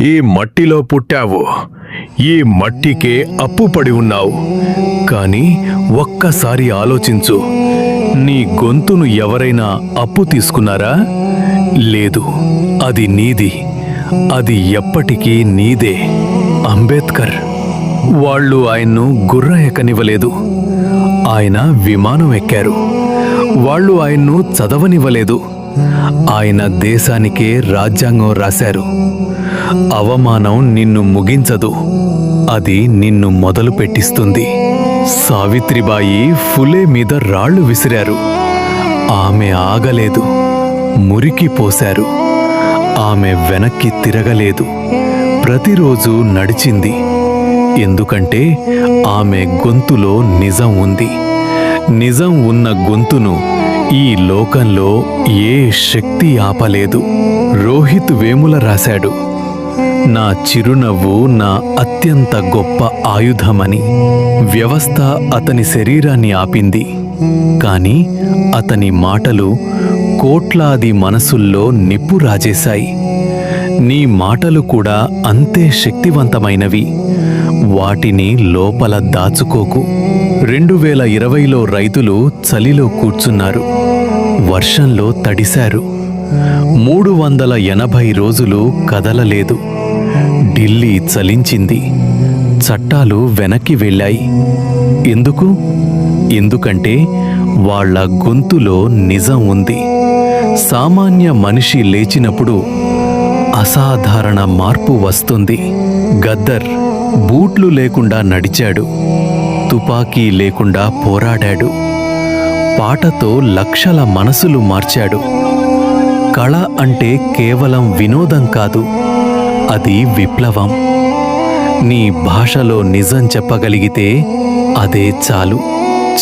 ఈ మట్టిలో పుట్టావు, ఈ మట్టికే అప్పు పడి ఉన్నావు. కానీ ఒక్కసారి ఆలోచించు, నీ గొంతును ఎవరైనా అప్పు తీసుకున్నారా? లేదు, అది నీది, అది ఎప్పటికీ నీదే. అంబేద్కర్ వాళ్ళు ఆయన్ను గుర్ర ఎక్కనివ్వలేదు, ఆయన విమానం ఎక్కారు. వాళ్ళు ఆయన్ను చదవనివ్వలేదు, ఆయన దేశానికే రాజ్యాంగం రాశారు. అవమానం నిన్ను ముగించదు, అది నిన్ను మొదలు పెట్టిస్తుంది. సావిత్రిబాయి ఫులే మీద రాళ్లు విసిరారు, ఆమె ఆగలేదు, మురికి పోశారు. ఆమె వెనక్కి తిరగలేదు, ప్రతిరోజు నడిచింది. ఎందుకంటే ఆమె గొంతులో నిజం ఉంది. నిజం ఉన్న గొంతును ఈ లోకంలో ఏ శక్తి ఆపలేదు. రోహిత్ వేముల రాశాడు, నా చిరునవ్వు నా అత్యంత గొప్ప ఆయుధమని. వ్యవస్థ అతని శరీరాన్ని ఆపింది, కాని అతని మాటలు కోట్లాది మనసుల్లో నిప్పు రాజేశాయి. నీ మాటలు కూడా అంతే శక్తివంతమైనవి, వాటిని లోపల దాచుకోకు. 2020లో రైతులు చలిలో కూర్చున్నారు, వర్షంలో తడిశారు. 380 రోజులు కదలలేదు. ఢిల్లీ చలించింది, చట్టాలు వెనక్కి వెళ్ళాయి. ఎందుకు? ఎందుకంటే వాళ్ళ గొంతులో నిజం ఉంది. సామాన్య మనిషి లేచినప్పుడు అసాధారణ మార్పు వస్తుంది. గద్దర్ బూట్లు లేకుండా నడిచాడు, తుపాకీ లేకుండా పోరాడాడు, పాటతో లక్షల మనసులు మార్చాడు. కళ అంటే కేవలం వినోదం కాదు, అది విప్లవం. నీ భాషలో నిజం చెప్పగలిగితే అదే చాలు.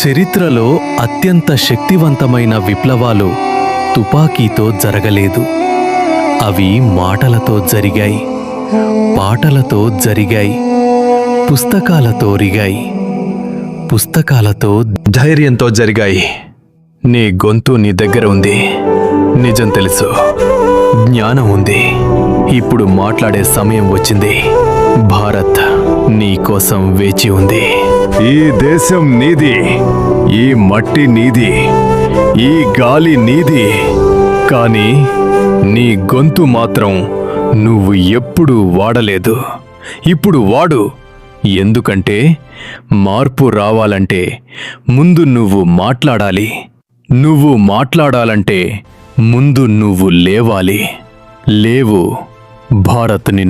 చరిత్రలో అత్యంత శక్తివంతమైన విప్లవాలు తుపాకీతో జరగలేదు, అవి మాటలతో జరిగాయి, పాటలతో జరిగాయి, పుస్తకాలతో రిగాయి, పుస్తకాలతో ధైర్యంతో జరిగాయి. నీ గొంతు నీ దగ్గర ఉంది, నిజం తెలుసు, జ్ఞానం ఉంది. ఇప్పుడు మాట్లాడే సమయం వచ్చింది. భారత్ నీ కోసం వేచి ఉంది. ఈ దేశం నీది, ఈ మట్టి నీది, ఈ గాలి నీది. కానీ నీ గొంతు మాత్రం నువ్వు ఎప్పుడూ వాడలేదు. ఇప్పుడు వాడు. ఎందుకంటే మార్పు రావాలంటే ముందు నువ్వు మాట్లాడాలి. నువ్వు మాట్లాడాలంటే ముందు నువ్వు లేవాలి. లేవు, భారత్ నిన్ను